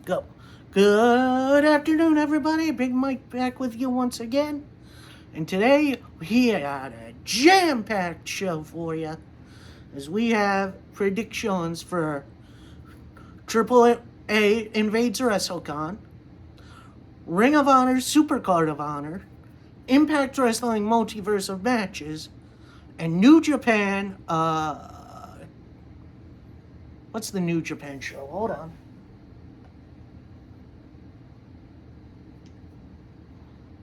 Go. Good afternoon, everybody. Big Mike back with you once again. And today we got a jam-packed show for you, as we have predictions for Triple A Invades WrestleCon, Ring of Honor Supercard of Honor, Impact Wrestling Multiverse of Matches, and New Japan. What's the New Japan show? Hold on.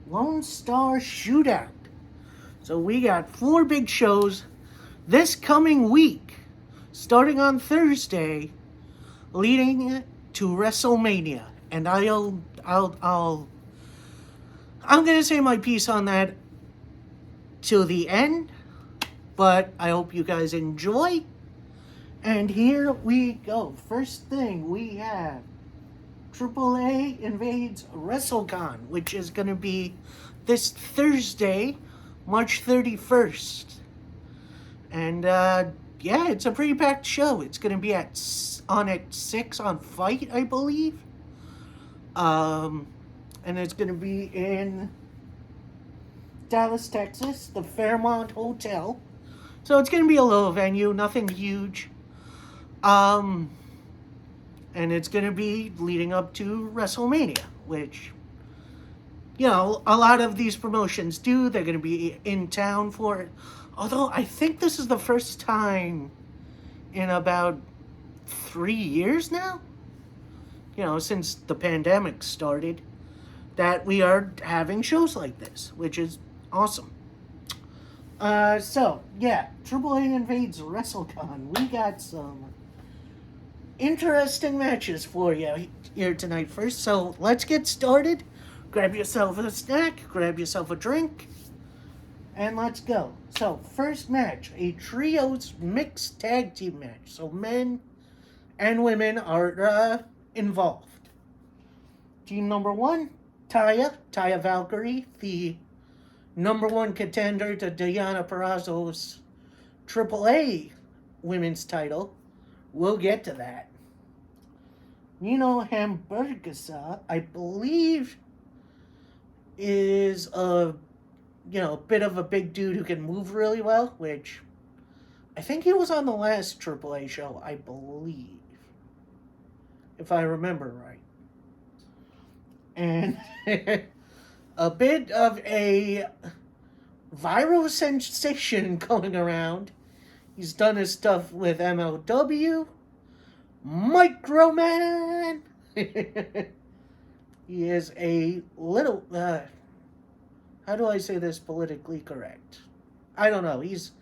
Lone Star Shootout. So we got 4 big shows this coming week, starting on Thursday, leading to WrestleMania. And I'm gonna say my piece on that till the end, but I hope you guys enjoy. And here we go. First thing we have AAA invades WrestleCon, which is going to be this Thursday, March 31st. And yeah, it's a pretty packed show. It's going to be at 6 on Fight, I believe. And it's going to be in Dallas, Texas, the Fairmont Hotel. So it's going to be a little venue, nothing huge. And it's going to be leading up to WrestleMania, which, you know, a lot of these promotions do. They're going to be in town for it. Although I think this is the first time in about 3 years now, you know, since the pandemic started, that we are having shows like this, which is awesome. So, yeah, AAA invades WrestleCon. We got some interesting matches for you here tonight first. So let's get started. Grab yourself a snack, grab yourself a drink, and let's go. So first match, a trios mixed tag team match. So men and women are involved. Team number 1, Taya Valkyrie, the number 1 contender to Diana Perazzo's AAA women's title. We'll get to that. Nino Hamburguesa, I believe, is a bit of a big dude who can move really well, which I think he was on the last AAA show, I believe, if I remember right. And a bit of a viral sensation going around. He's done his stuff with MLW. Microman! He is a little, how do I say this politically correct? I don't know. He's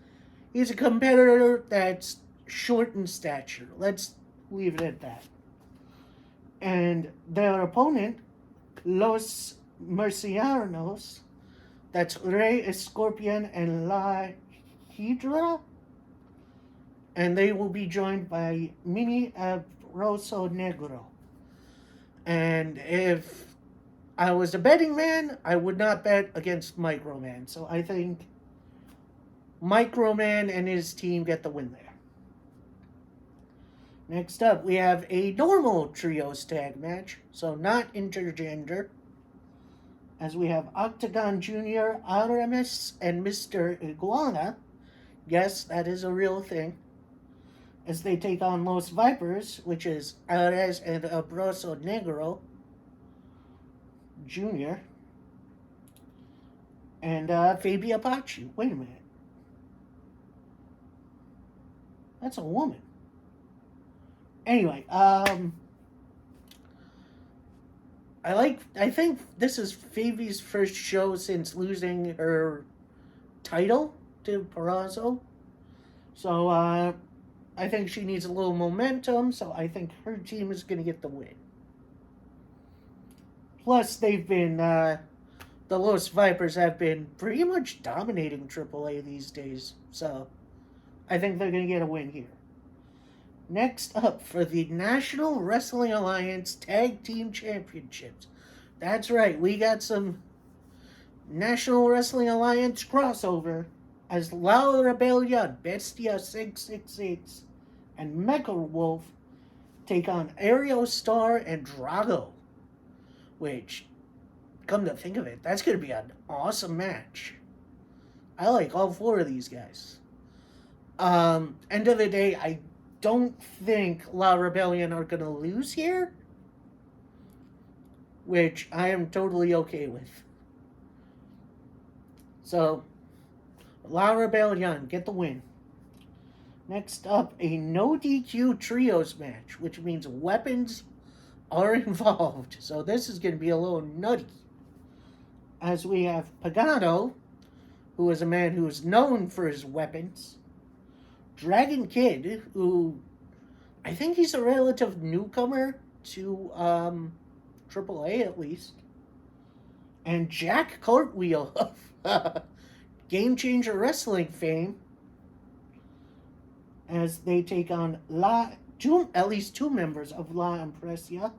a competitor that's short in stature. Let's leave it at that. And their opponent, Los Mercianos, that's Rey Escorpion and La Hydra. And they will be joined by Mini Rosso Negro. And if I was a betting man, I would not bet against Microman. So I think Microman and his team get the win there. Next up, we have a normal trios tag match. So not intergender. As we have Octagon Jr., Aramis, and Mr. Iguana. Yes, that is a real thing. As they take on Los Vipers, which is Ares and Abrazo Negro Jr. and Fabi Apache. Wait a minute. That's a woman. Anyway, I think this is Fabi's first show since losing her title to Perazzo. So, I think she needs a little momentum, so I think her team is going to get the win. Plus, they've been, the Los Vipers have been pretty much dominating AAA these days, so I think they're going to get a win here. Next up, for the National Wrestling Alliance Tag Team Championships. That's right, we got some National Wrestling Alliance crossover as La Rebellion, Bestia 666, and Mecha Wolf take on Aerial Star and Drago, which, come to think of it, that's going to be an awesome match. I like all four of these guys. End of the day, I don't think La Rebellion are going to lose here, which I am totally okay with. So, La Rebellion, get the win. Next up, a no DQ trios match, which means weapons are involved. So this is going to be a little nutty. As we have Pagano, who is a man who is known for his weapons. Dragon Kid, who I think he's a relative newcomer to AAA at least. And Jack Cartwheel of Game Changer Wrestling fame, as they take on at least two members of La Impresia.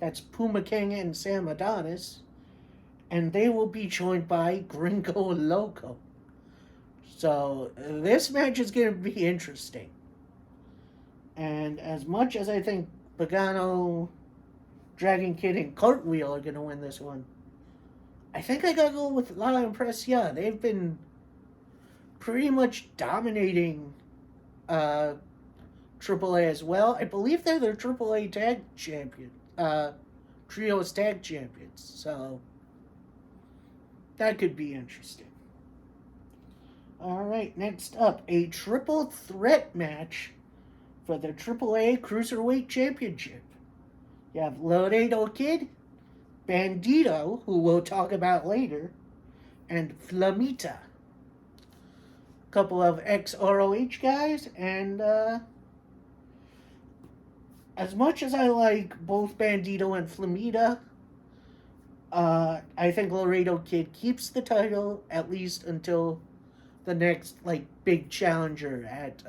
That's Puma King and Sam Adonis. And they will be joined by Gringo Loco. So this match is going to be interesting. And as much as I think Pagano, Dragon Kid, and Cartwheel are going to win this one, I think I got to go with La Impresia. They've been pretty much dominating AAA as well. I believe they're the AAA tag champion, trios tag champions. So that could be interesting. All right, next up, a triple threat match for the AAA Cruiserweight Championship. You have Laredo Kid, Bandito, who we'll talk about later, and Flamita. Couple of ex-ROH guys, and as much as I like both Bandito and Flamita, I think Laredo Kid keeps the title at least until the next big challenger at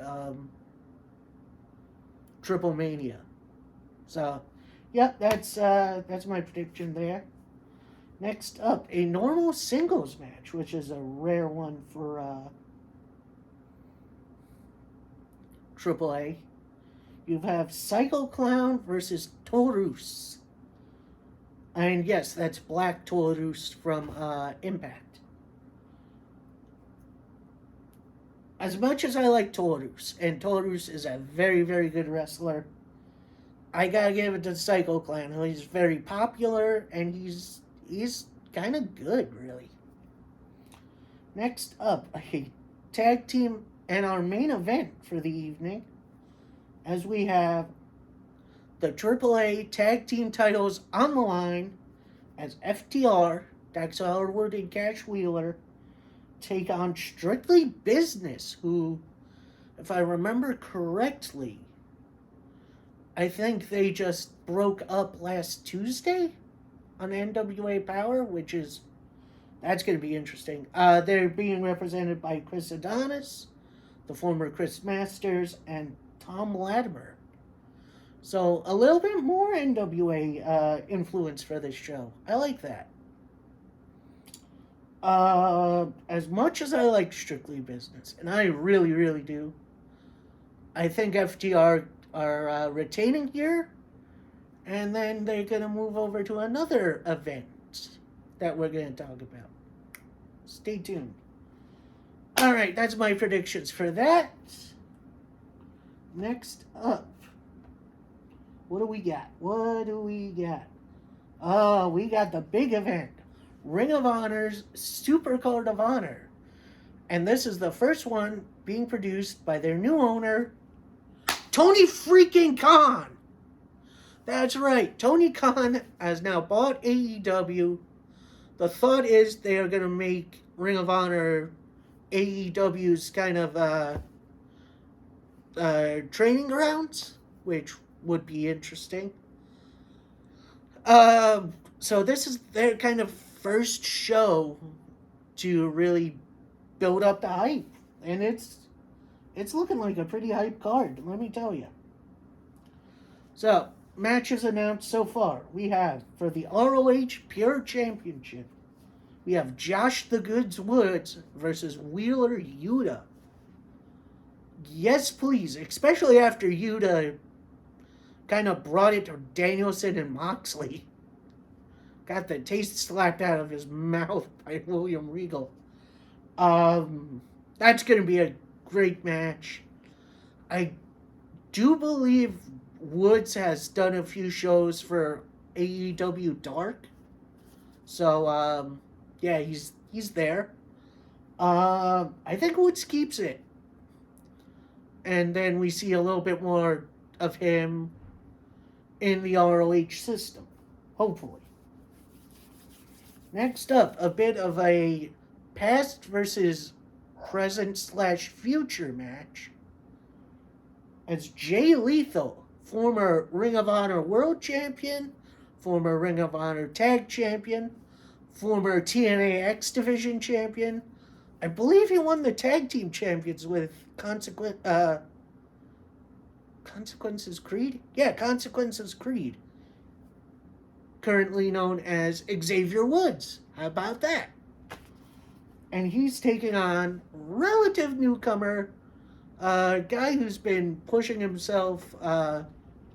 Triple Mania. So, yeah, that's my prediction there. Next up, a normal singles match, which is a rare one for AAA. You have Psycho Clown versus Taurus. And yes, that's Black Taurus from Impact. As much as I like Taurus, and Taurus is a very, very good wrestler, I gotta give it to Psycho Clown. He's very popular, and he's kind of good, really. Next up, a tag team and our main event for the evening, as we have the AAA tag team titles on the line as FTR, Dax Harwood and Cash Wheeler, take on Strictly Business, who, if I remember correctly, I think they just broke up last Tuesday on NWA Power, that's going to be interesting. They're being represented by Chris Adonis, the former Chris Masters, and Tom Latimer. So a little bit more NWA influence for this show. I like that. As much as I like Strictly Business, and I really, really do, I think FTR are retaining here, and then they're going to move over to another event that we're going to talk about. Stay tuned. All right, that's my predictions for that. Next up, what do we got? Oh, we got the big event. Ring of Honor's Supercard of Honor. And this is the first one being produced by their new owner, Tony freaking Khan. That's right. Tony Khan has now bought AEW. The thought is they are going to make Ring of Honor AEW's kind of training grounds, which would be interesting. So this is their kind of first show to really build up the hype, and it's looking like a pretty hype card, let me tell you. So, matches announced so far. We have, for the ROH Pure Championship, we have Josh the Goods Woods versus Wheeler Yuta. Yes, please, especially after Yuta kind of brought it to Danielson and Moxley. Got the taste slapped out of his mouth by William Regal. That's going to be a great match. I do believe Woods has done a few shows for AEW Dark. So, yeah, he's there. I think Woods keeps it. And then we see a little bit more of him in the ROH system. Hopefully. Next up, a bit of a past versus present / future match. As Jay Lethal, former Ring of Honor World Champion, former Ring of Honor Tag Champion, former TNA X Division Champion. I believe he won the Tag Team Champions with Consequences Creed? Yeah, Consequences Creed. Currently known as Xavier Woods. How about that? And he's taking on relative newcomer, a guy who's been pushing himself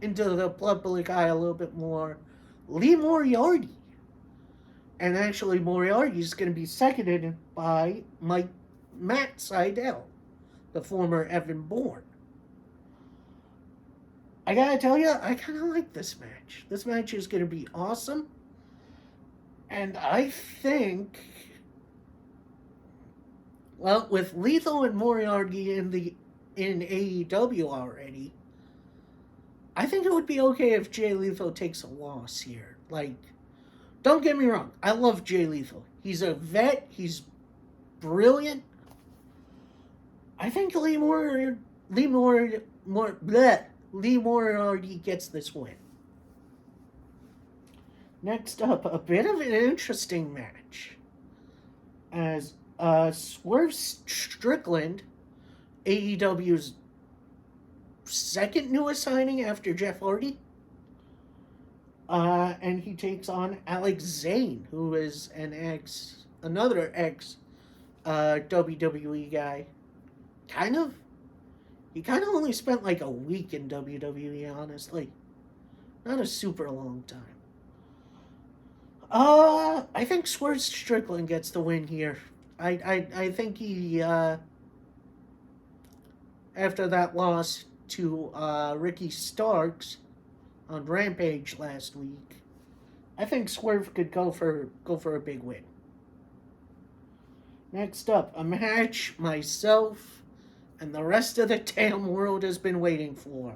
into the public eye a little bit more, Lee Moriarty. And actually, Moriarty is going to be seconded by Matt Seidel, the former Evan Bourne. I gotta tell you, I kind of like this match. This match is going to be awesome. And I think, well, with Lethal and Moriarty in AEW already, I think it would be okay if Jay Lethal takes a loss here. Like, don't get me wrong, I love Jay Lethal. He's a vet, he's brilliant. I think Lee Moriarty gets this win. Next up, a bit of an interesting match. As Swerve Strickland, AEW's second newest signing after Jeff Hardy, and he takes on Alex Zane, who is another ex WWE guy. He kind of only spent like a week in WWE, honestly. Not a super long time. I think Swerve Strickland gets the win here. I think he, after that loss to Ricky Starks on Rampage last week, I think Swerve could go for a big win. Next up, a match myself and the rest of the damn world has been waiting for.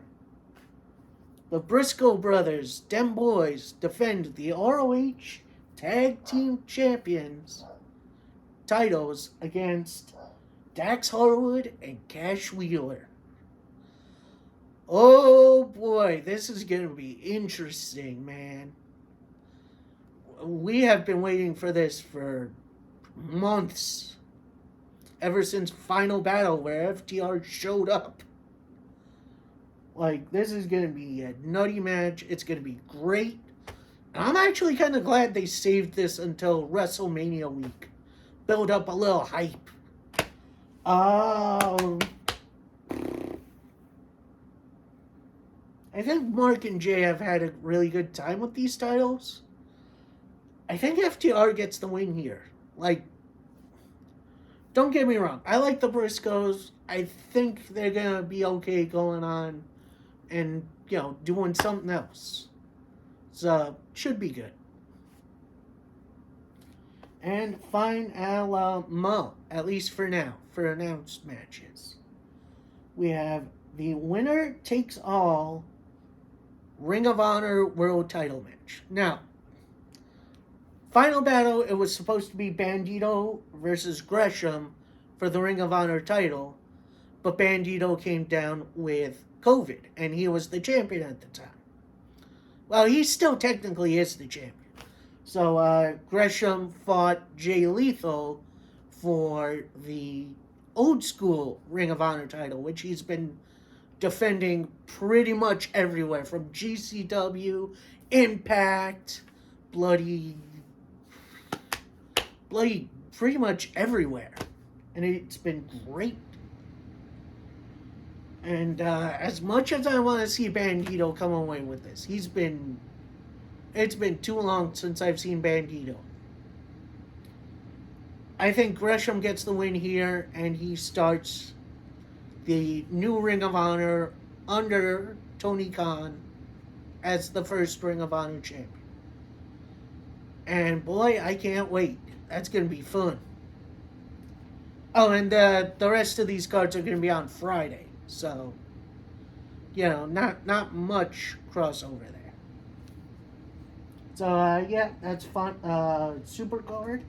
The Briscoe brothers, them boys, defend the ROH Tag Team Champions titles against Dax Harwood and Cash Wheeler. Oh boy, this is going to be interesting, man. We have been waiting for this for months. Ever since Final Battle, where FTR showed up. Like, this is going to be a nutty match. It's going to be great. And I'm actually kind of glad they saved this until WrestleMania week. Build up a little hype. I think Mark and Jay have had a really good time with these titles. I think FTR gets the win here. Like, don't get me wrong. I like the Briscoes. I think they're going to be okay going on and, doing something else. So, should be good. And final, at least for now, for announced matches. We have the winner takes all Ring of Honor World Title match. Now, Final Battle, it was supposed to be Bandito versus Gresham for the Ring of Honor title, but Bandito came down with COVID, and he was the champion at the time. Well, he still technically is the champion. So, Gresham fought Jay Lethal for the old school Ring of Honor title, which he's been defending pretty much everywhere, from GCW, Impact, bloody pretty much everywhere. And it's been great. And as much as I want to see Bandito come away with this, it's been too long since I've seen Bandito. I think Gresham gets the win here, and he starts the new Ring of Honor under Tony Khan as the first Ring of Honor champion. And boy, I can't wait. That's going to be fun. Oh, and the rest of these cards are going to be on Friday. So, not much crossover there. So, yeah, that's fun. Super card.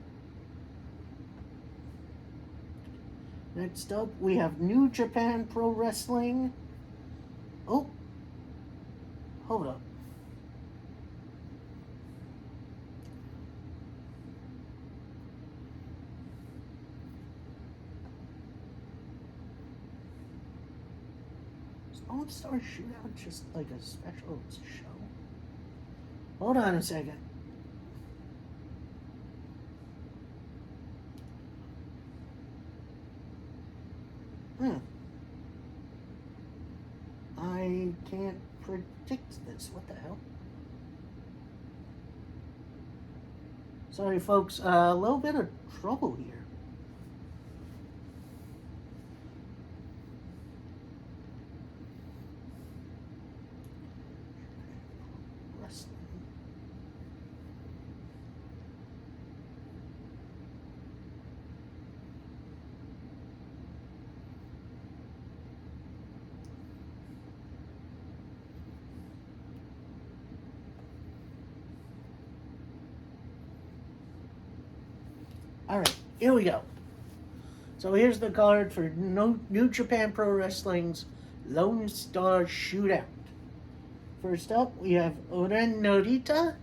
Next up, we have New Japan Pro Wrestling. Oh, hold up. Is All Star Shootout just like a special show? Hold on a second. I can't predict this. What the hell? Sorry, folks. A little bit of trouble here. Wrestling. Alright, here we go. So here's the card for New Japan Pro Wrestling's Lone Star Shootout. First up, we have Oren Narita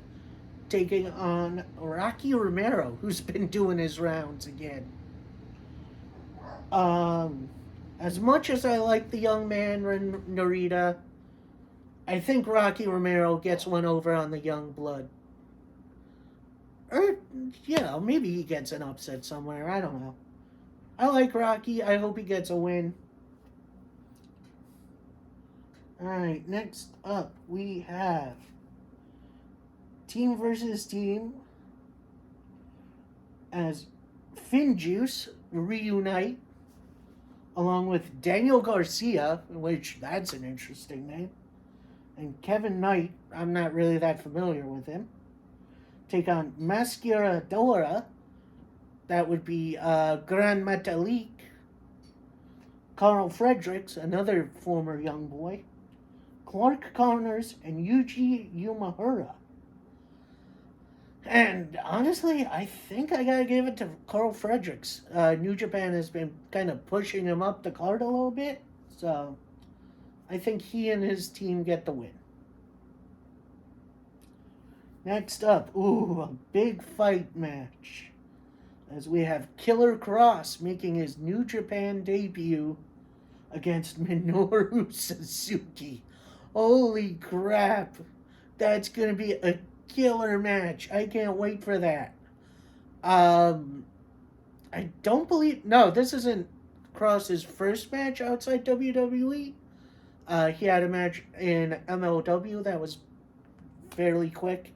taking on Rocky Romero, who's been doing his rounds again. As much as I like the young man, Narita, I think Rocky Romero gets one over on the young blood. Or, maybe he gets an upset somewhere. I don't know. I like Rocky. I hope he gets a win. Alright, next up we have Team versus Team as Finjuice reunite along with Daniel Garcia, which that's an interesting name, and Kevin Knight. I'm not really that familiar with him. Take on Mascaradora. That would be Gran Metalik, Carl Fredericks, another former young boy, Clark Connors, and Yuji Yumahura. And honestly, I think I gotta give it to Carl Fredericks. New Japan has been kind of pushing him up the card a little bit, so I think he and his team get the win. Next up, a big fight match. As we have Killer Cross making his New Japan debut against Minoru Suzuki. Holy crap. That's going to be a killer match. I can't wait for that. I don't believe... No, this isn't Cross's first match outside WWE. He had a match in MLW that was fairly quick.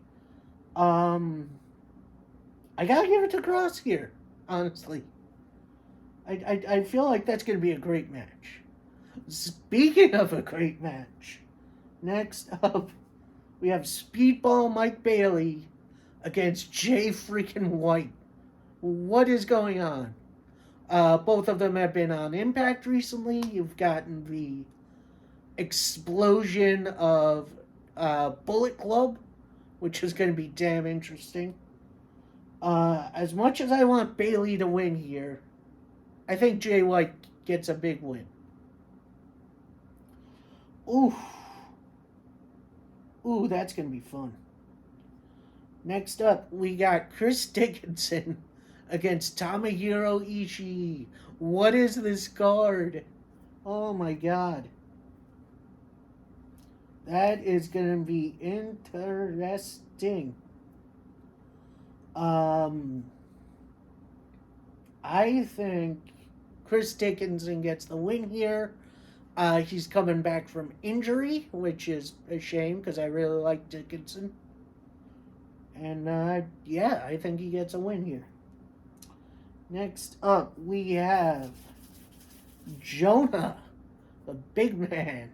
I gotta give it to Cross here, honestly. I feel like that's gonna be a great match. Speaking of a great match, next up, we have Speedball Mike Bailey against Jay freaking White. What is going on? Both of them have been on Impact recently. You've gotten the explosion of Bullet Club, which is going to be damn interesting. As much as I want Bailey to win here, I think Jay White gets a big win. Ooh, that's going to be fun. Next up, we got Chris Dickinson against Tomohiro Ishii. What is this card? Oh my god. That is going to be interesting. I think Chris Dickinson gets the win here. He's coming back from injury, which is a shame because I really like Dickinson. And yeah, I think he gets a win here. Next up, we have Jonah, the big man,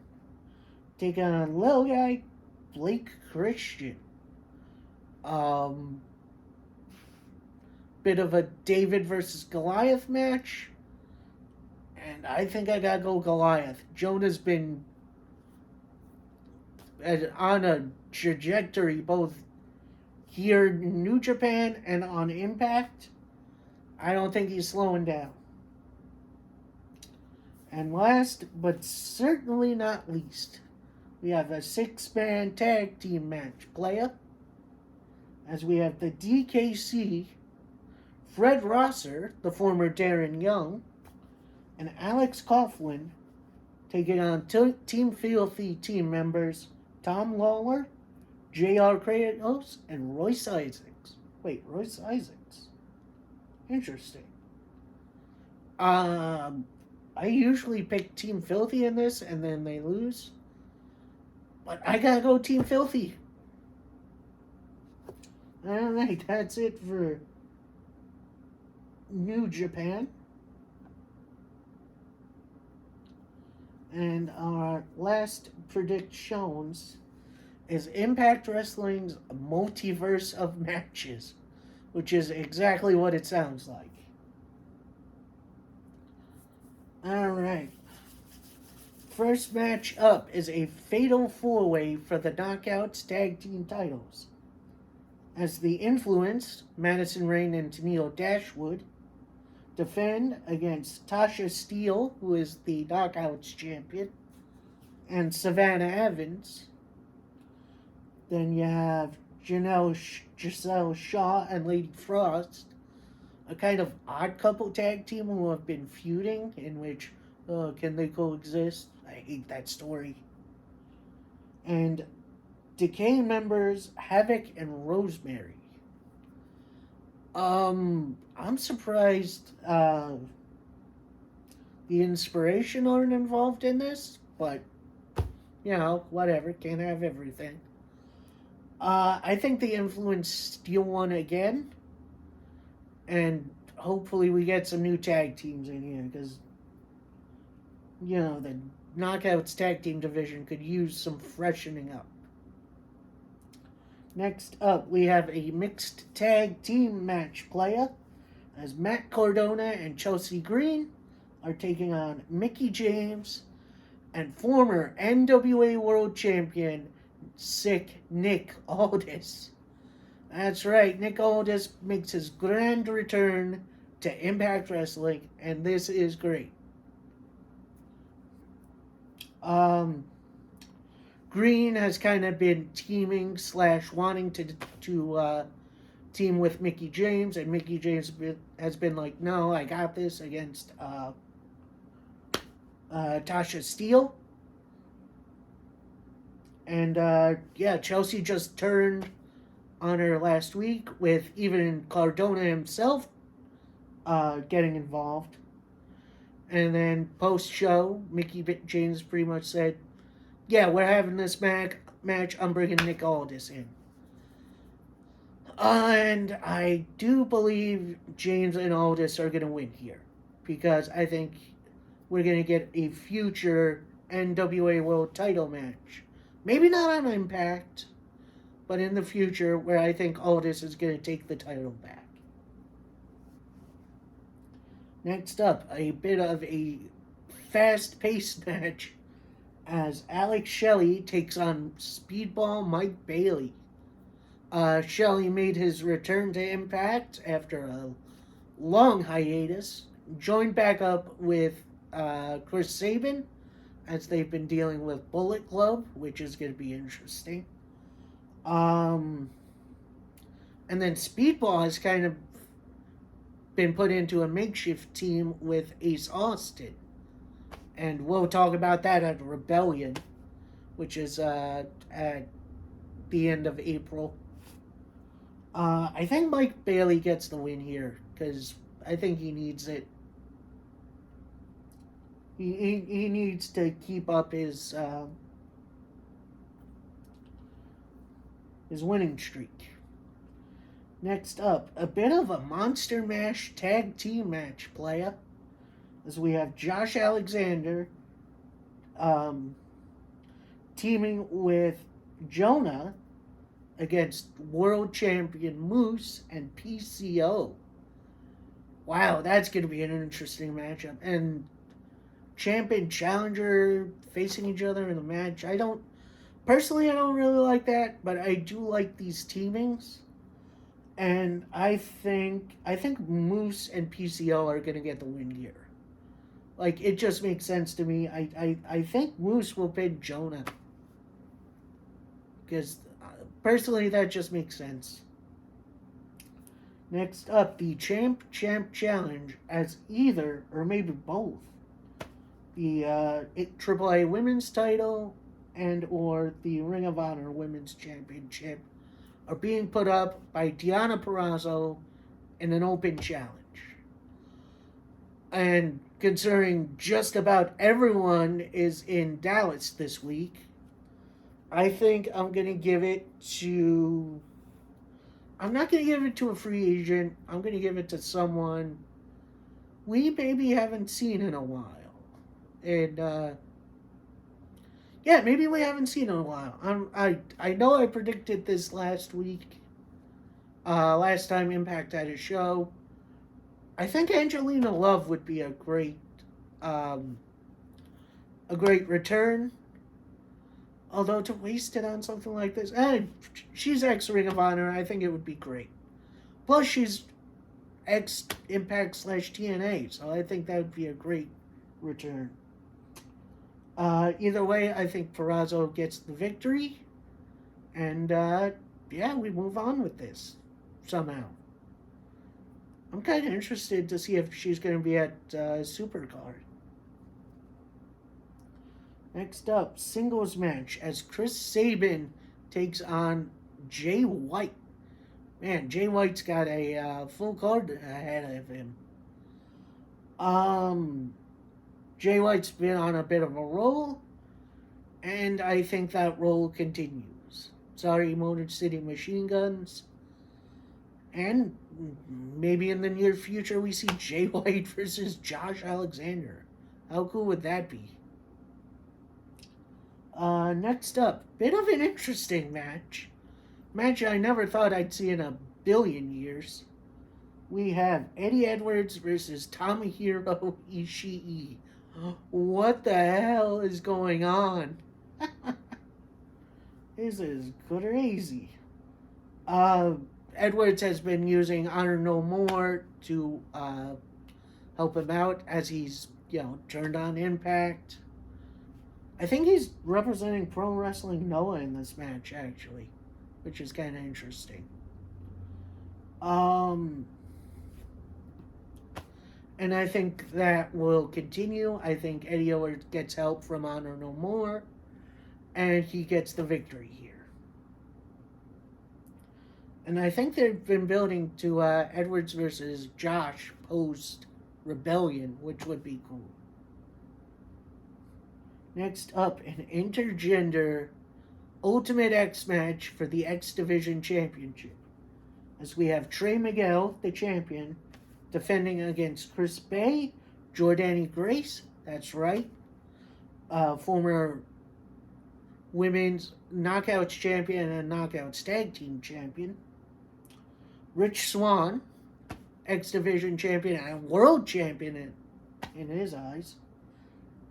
taking on little guy Blake Christian. Bit of a David versus Goliath match. And I think I gotta go Goliath. Jonah's been on a trajectory both here in New Japan and on Impact. I don't think he's slowing down. And last, but certainly not least, we have a 6-man tag team match playa. As we have the DKC, Fred Rosser, the former Darren Young, and Alex Coughlin taking on Team Filthy team members Tom Lawler, J.R. Kratos, and Royce Isaacs. Wait, Royce Isaacs? Interesting. I usually pick Team Filthy in this, and then they lose. But I gotta go Team Filthy. Alright, that's it for New Japan. And our last predictions is Impact Wrestling's multiverse of matches, which is exactly what it sounds like. Alright. First match up is a fatal 4-way for the Knockouts Tag Team titles. As the Influence, Madison Rayne and Tennille Dashwood, defend against Tasha Steele, who is the Knockouts champion, and Savannah Evans. Then you have Giselle Shaw and Lady Frost, a kind of odd couple tag team who have been feuding, in which, can they coexist? I hate that story. And Decay members Havoc and Rosemary. I'm surprised the Inspiration aren't involved in this, but, you know, whatever, can't have everything. I think the Influence steal one again, and hopefully we get some new tag teams in here, because, you know, the Knockouts tag team division could use some freshening up. Next up, we have a mixed tag team match playa, as Matt Cardona and Chelsea Green are taking on Mickie James and former NWA World Champion Sick Nick Aldis. That's right, Nick Aldis makes his grand return to Impact Wrestling, and this is great. Green has kind of been teaming / wanting to team with Mickie James, and Mickie James has been like, no, I got this against Tasha Steele. And yeah, Chelsea just turned on her last week with even Cardona himself getting involved. And then post-show, Mickie James pretty much said, yeah, we're having this match. I'm bringing Nick Aldis in. And I do believe James and Aldis are going to win here, because I think we're going to get a future NWA World title match. Maybe not on Impact, but in the future, where I think Aldis is going to take the title back. Next up, a bit of a fast-paced match as Alex Shelley takes on Speedball Mike Bailey. Shelley made his return to Impact after a long hiatus, joined back up with Chris Sabin, as they've been dealing with Bullet Club, which is going to be interesting. And then Speedball has kind of been put into a makeshift team with Ace Austin. And we'll talk about that at Rebellion, which is at the end of April. I think Mike Bailey gets the win here, because I think he needs it. He needs to keep up his winning streak. Next up, a bit of a Monster Mash tag team match, playa, as we have Josh Alexander um, teaming with Jonah against world champion Moose and PCO. Wow, that's going to be an interesting matchup. And champion challenger facing each other in a match. I don't really like that, but I do like these teamings. And I think Moose and PCO are going to get the win here. Like, it just makes sense to me. I think Moose will pin Jonah. Because, personally, that just makes sense. Next up, the Champ Challenge as either, or maybe both, the AAA Women's title and or the Ring of Honor Women's Championship are being put up by Deonna Purrazzo in an open challenge. And considering just about everyone is in Dallas this week, I think I'm going to give it to... I'm not going to give it to a free agent. I'm going to give it to someone we maybe haven't seen in a while. And, yeah, maybe we haven't seen in a while. I know I predicted this last week. Last time Impact had a show. I think Angelina Love would be a great return. Although to waste it on something like this, she's ex Ring of Honor. I think it would be great. Plus, she's ex Impact / TNA, so I think that would be a great return. Either way, I think Purrazzo gets the victory, and yeah, we move on with this somehow. I'm kind of interested to see if she's going to be at Supercard. Next up, singles match as Chris Sabin takes on Jay White. Man, Jay White's got a full card ahead of him. Jay White's been on a bit of a roll, and I think that roll continues. Sorry, Motor City Machine Guns. And maybe in the near future we see Jay White versus Josh Alexander. How cool would that be? Next up, bit of an interesting match. Match I never thought I'd see in a billion years. We have Eddie Edwards versus Tomohiro Ishii. What the hell is going on? This is crazy. Edwards has been using Honor No More to help him out as he's, turned on Impact. I think he's representing Pro Wrestling Noah in this match, actually, which is kind of interesting. And I think that will continue. I think Eddie Edwards gets help from Honor No More, and he gets the victory here. And I think they've been building to Edwards versus Josh post Rebellion, which would be cool. Next up, an intergender Ultimate X match for the X Division Championship. As we have Trey Miguel, the champion, defending against Chris Bay, Jordani Grace, that's right, former women's Knockouts champion and Knockouts tag team champion, Rich Swann, X Division champion and world champion in his eyes,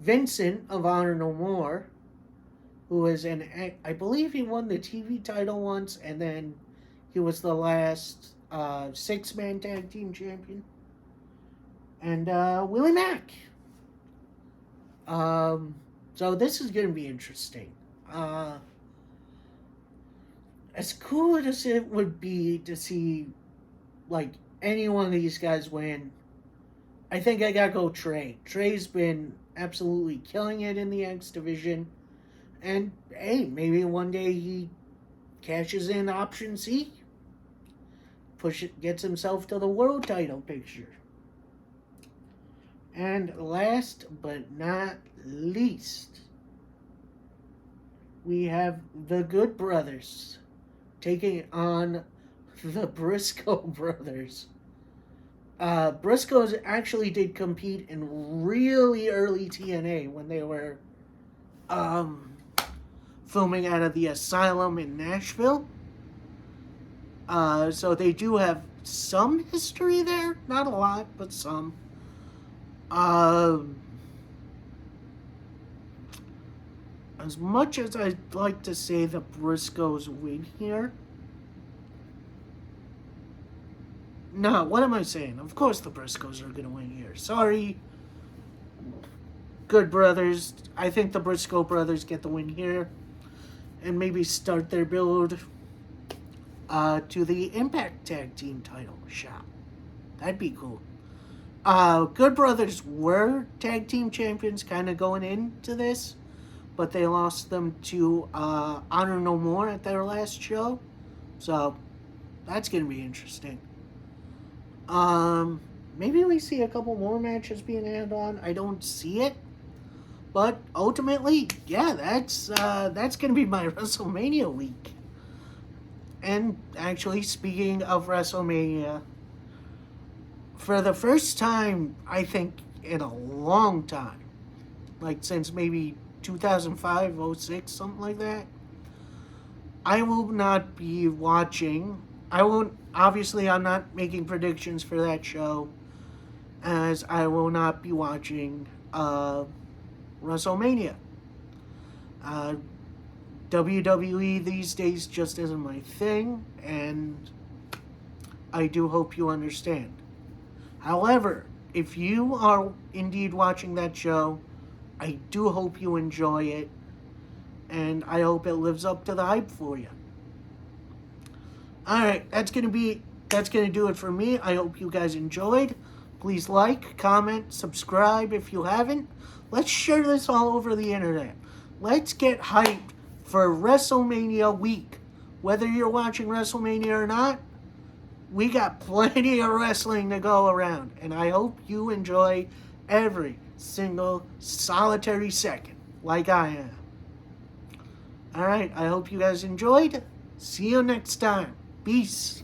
Vincent of Honor No More, who is I believe he won the TV title once, and then he was the last 6-man tag team champion. And Willie Mack. So this is going to be interesting. As cool as it would be to see, like, any one of these guys win, I think I gotta go Trey. Trey's been absolutely killing it in the X Division. And, hey, maybe one day he cashes in Option C. Gets himself to the world title picture. And last but not least, we have the Good Brothers taking on the Briscoe Brothers. Briscoes actually did compete in really early TNA when they were filming out of the Asylum in Nashville. So they do have some history there. Not a lot, but some. As much as I'd like to say the Briscoes win here. No, what am I saying? Of course the Briscoes are going to win here. Sorry, Good Brothers. I think the Briscoe Brothers get the win here. And maybe start their build to the Impact Tag Team title shot. That'd be cool. Good Brothers were tag team champions kind of going into this, but they lost them to Honor No More at their last show. So that's going to be interesting. Maybe we see a couple more matches being added on. I don't see it. But ultimately, yeah, that's going to be my WrestleMania week. And actually, speaking of WrestleMania, for the first time, I think, in a long time, like since maybe 2005, 06, something like that, I will not be watching. Obviously, I'm not making predictions for that show, as I will not be watching WrestleMania. WWE these days just isn't my thing, and I do hope you understand. However, if you are indeed watching that show, I do hope you enjoy it, and I hope it lives up to the hype for you. Alright, that's gonna do it for me. I hope you guys enjoyed. Please like, comment, subscribe if you haven't. Let's share this all over the internet. Let's get hyped for WrestleMania week. Whether you're watching WrestleMania or not, we got plenty of wrestling to go around. And I hope you enjoy every single solitary second, like I am. Alright, I hope you guys enjoyed. See you next time. Peace.